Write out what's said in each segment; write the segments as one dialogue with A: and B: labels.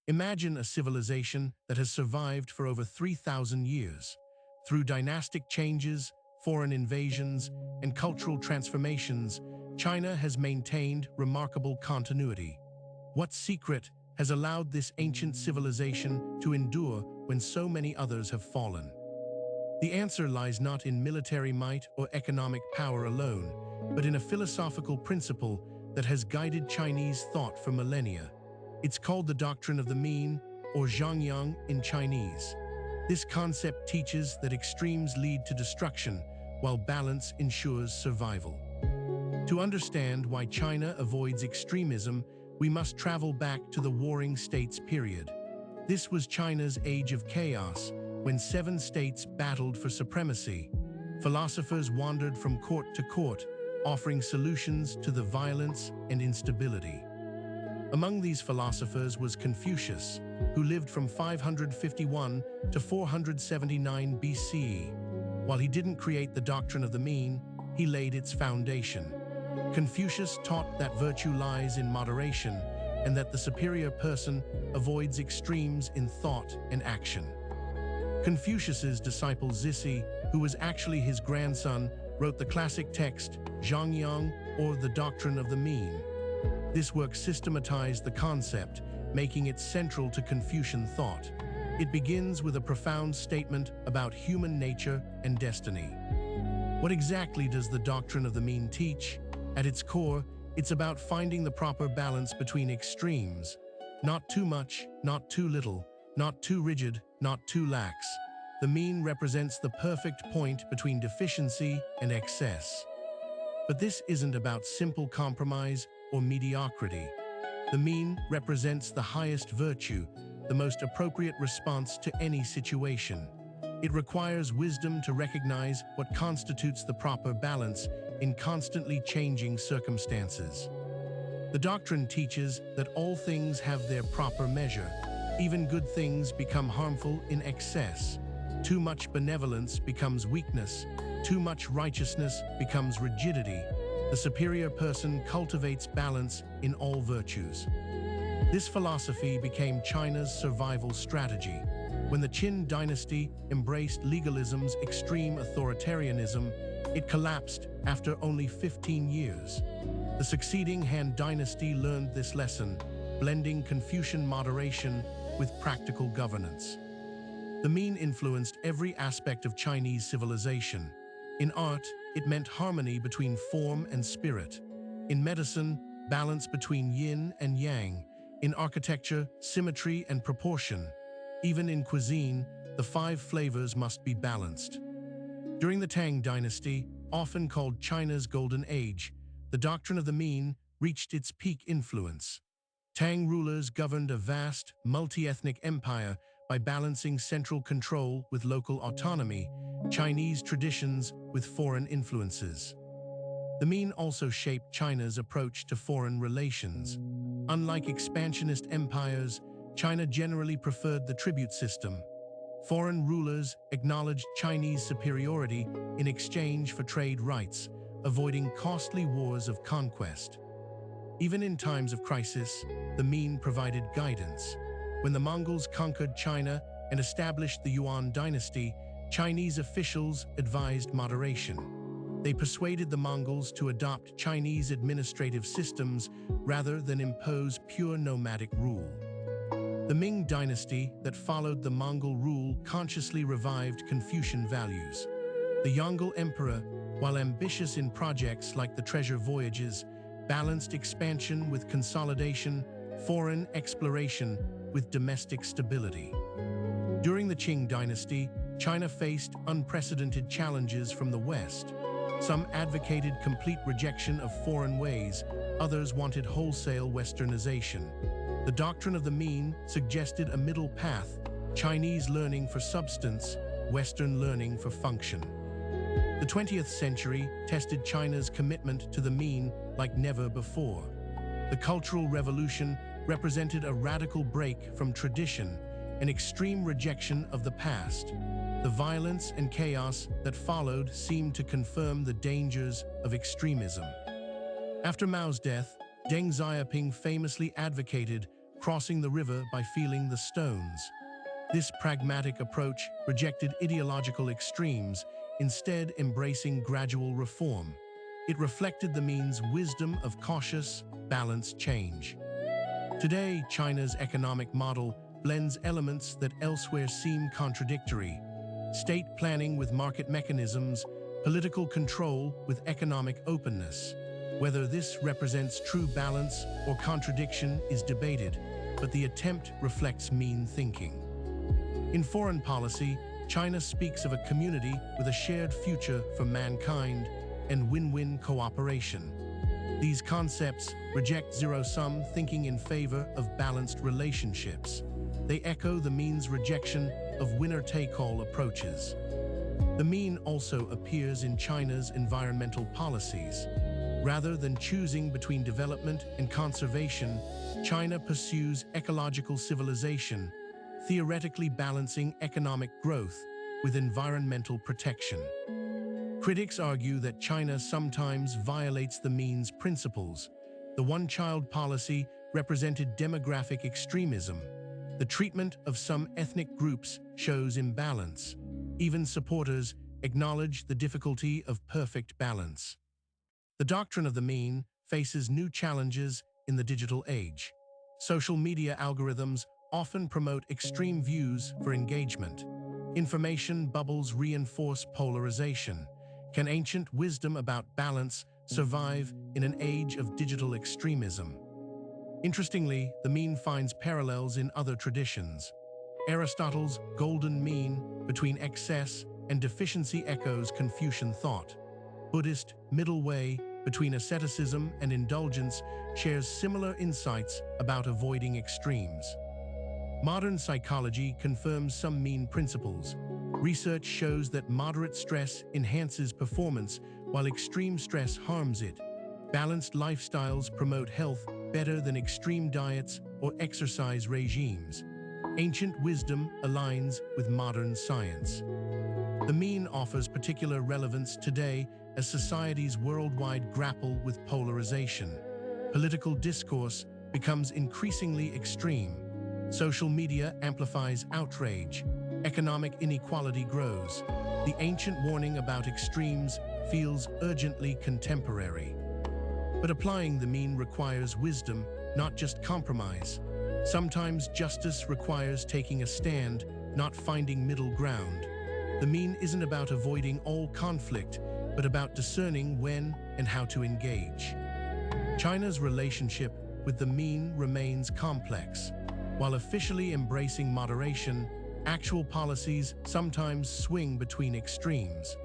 A: Imagine a civilization that has survived for over 3,000 years. Through dynastic changes, foreign invasions, and cultural transformations, China has maintained remarkable continuity. What secret has allowed this ancient civilization to endure when so many others have fallen? The answer lies not in military might or economic power alone, but in a philosophical principle that has guided Chinese thought for millennia. It's called the Doctrine of the Mean, or Zhangyang in Chinese. This concept teaches that extremes lead to destruction, while balance ensures survival. To understand why China avoids extremism, we must travel back to the Warring States period. This was China's age of chaos, when 7 states battled for supremacy. Philosophers wandered from court to court, offering solutions to the violence and instability. Among these philosophers was Confucius, who lived from 551 to 479 BCE. While he didn't create the doctrine of the mean, he laid its foundation. Confucius taught that virtue lies in moderation and that the superior person avoids extremes in thought and action. Confucius's disciple Zisi, who was actually his grandson, wrote the classic text Zhangyang, or the Doctrine of the Mean. This work systematized the concept, making it central to Confucian thought. It begins with a profound statement about human nature and destiny. What exactly does the Doctrine of the Mean teach? At its core, it's about finding the proper balance between extremes. Not too much, not too little, not too rigid, not too lax. The mean represents the perfect point between deficiency and excess. But this isn't about simple compromise or mediocrity. The mean represents the highest virtue, the most appropriate response to any situation. It requires wisdom to recognize what constitutes the proper balance in constantly changing circumstances. The doctrine teaches that all things have their proper measure. Even good things become harmful in excess. Too much benevolence becomes weakness. Too much righteousness becomes rigidity. The superior person cultivates balance in all virtues. This philosophy became China's survival strategy. When the Qin dynasty embraced legalism's extreme authoritarianism, it collapsed after only 15 years. The succeeding Han dynasty learned this lesson, blending Confucian moderation with practical governance. The mean influenced every aspect of Chinese civilization. In art, it meant harmony between form and spirit. In medicine, balance between yin and yang. In architecture, symmetry and proportion. Even in cuisine, the 5 flavors must be balanced. During the Tang dynasty, often called China's Golden Age, the doctrine of the mean reached its peak influence. Tang rulers governed a vast, multi-ethnic empire by balancing central control with local autonomy, Chinese traditions with foreign influences. The mean also shaped China's approach to foreign relations. Unlike expansionist empires, China generally preferred the tribute system. Foreign rulers acknowledged Chinese superiority in exchange for trade rights, avoiding costly wars of conquest. Even in times of crisis, the mean provided guidance. When the Mongols conquered China and established the Yuan dynasty, Chinese officials advised moderation. They persuaded the Mongols to adopt Chinese administrative systems rather than impose pure nomadic rule. The Ming dynasty that followed the Mongol rule consciously revived Confucian values. The Yongle emperor, while ambitious in projects like the treasure voyages, balanced expansion with consolidation, foreign exploration with domestic stability. During the Qing dynasty, China faced unprecedented challenges from the West. Some advocated complete rejection of foreign ways, others wanted wholesale westernization. The doctrine of the mean suggested a middle path, Chinese learning for substance, Western learning for function. The 20th century tested China's commitment to the mean like never before. The Cultural Revolution represented a radical break from tradition, an extreme rejection of the past. The violence and chaos that followed seemed to confirm the dangers of extremism. After Mao's death, Deng Xiaoping famously advocated crossing the river by feeling the stones. This pragmatic approach rejected ideological extremes, instead embracing gradual reform. It reflected the mean's wisdom of cautious, balanced change. Today, China's economic model blends elements that elsewhere seem contradictory: state planning with market mechanisms, political control with economic openness. Whether this represents true balance or contradiction is debated, but the attempt reflects mean thinking. In foreign policy, China speaks of a community with a shared future for mankind and win-win cooperation. These concepts reject zero-sum thinking in favor of balanced relationships. They echo the mean's rejection of winner-take-all approaches. The mean also appears in China's environmental policies. Rather than choosing between development and conservation, China pursues ecological civilization, theoretically balancing economic growth with environmental protection. Critics argue that China sometimes violates the mean's principles. The one-child policy represented demographic extremism. The treatment of some ethnic groups shows imbalance. Even supporters acknowledge the difficulty of perfect balance. The doctrine of the mean faces new challenges in the digital age. Social media algorithms often promote extreme views for engagement. Information bubbles reinforce polarization. Can ancient wisdom about balance survive in an age of digital extremism? Interestingly, the mean finds parallels in other traditions. Aristotle's golden mean between excess and deficiency echoes Confucian thought. Buddhist middle way between asceticism and indulgence shares similar insights about avoiding extremes. Modern psychology confirms some mean principles. Research shows that moderate stress enhances performance, while extreme stress harms it. Balanced lifestyles promote health better than extreme diets or exercise regimes. Ancient wisdom aligns with modern science. The mean offers particular relevance today as societies worldwide grapple with polarization. Political discourse becomes increasingly extreme. Social media amplifies outrage. Economic inequality grows. The ancient warning about extremes feels urgently contemporary. But applying the mean requires wisdom, not just compromise. Sometimes justice requires taking a stand, not finding middle ground. The mean isn't about avoiding all conflict, but about discerning when and how to engage. China's relationship with the mean remains complex. While officially embracing moderation, actual policies sometimes swing between extremes.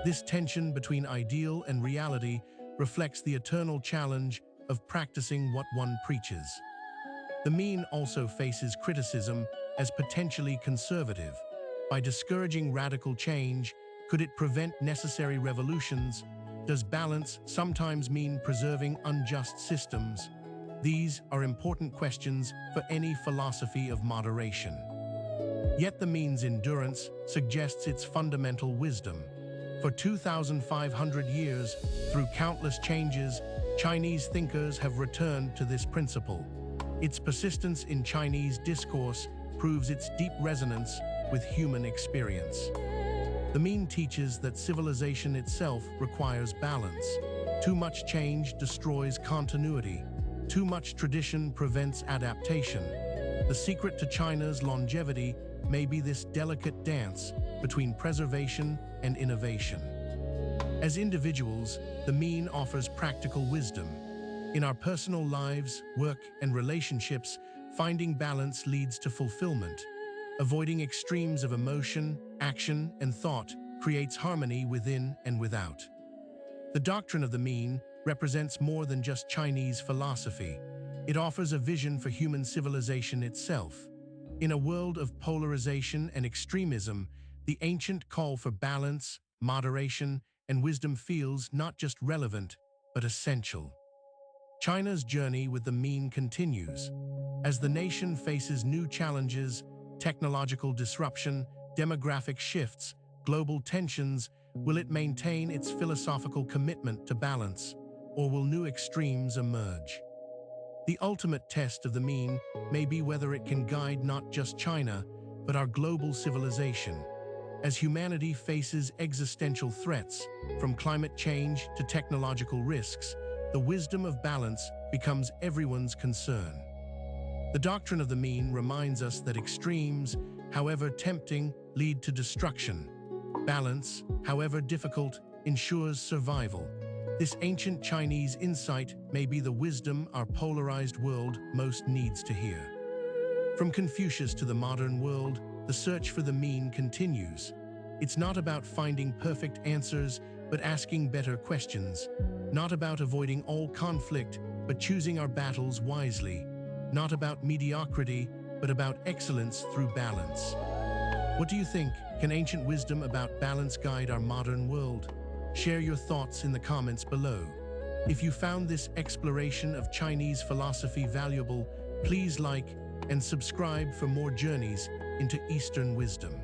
A: This tension between ideal and reality reflects the eternal challenge of practicing what one preaches. The mean also faces criticism as potentially conservative. By discouraging radical change, could it prevent necessary revolutions? Does balance sometimes mean preserving unjust systems? These are important questions for any philosophy of moderation. Yet the mean's endurance suggests its fundamental wisdom. For 2,500 years, through countless changes, Chinese thinkers have returned to this principle. Its persistence in Chinese discourse proves its deep resonance with human experience. The mean teaches that civilization itself requires balance. Too much change destroys continuity. Too much tradition prevents adaptation. The secret to China's longevity may be this delicate dance between preservation and innovation. As individuals, the mean offers practical wisdom. In our personal lives, work, and relationships, finding balance leads to fulfillment. Avoiding extremes of emotion, action, and thought creates harmony within and without. The doctrine of the mean represents more than just Chinese philosophy. It offers a vision for human civilization itself. In a world of polarization and extremism, the ancient call for balance, moderation, and wisdom feels not just relevant, but essential. China's journey with the mean continues. As the nation faces new challenges, technological disruption, demographic shifts, global tensions, will it maintain its philosophical commitment to balance, or will new extremes emerge? The ultimate test of the mean may be whether it can guide not just China, but our global civilization. As humanity faces existential threats, from climate change to technological risks, the wisdom of balance becomes everyone's concern. The doctrine of the mean reminds us that extremes, however tempting, lead to destruction. Balance, however difficult, ensures survival. This ancient Chinese insight may be the wisdom our polarized world most needs to hear. From Confucius to the modern world, the search for the mean continues. It's not about finding perfect answers, but asking better questions. Not about avoiding all conflict, but choosing our battles wisely. Not about mediocrity, but about excellence through balance. What do you think? Can ancient wisdom about balance guide our modern world? Share your thoughts in the comments below. If you found this exploration of Chinese philosophy valuable, please like and subscribe for more journeys into Eastern wisdom.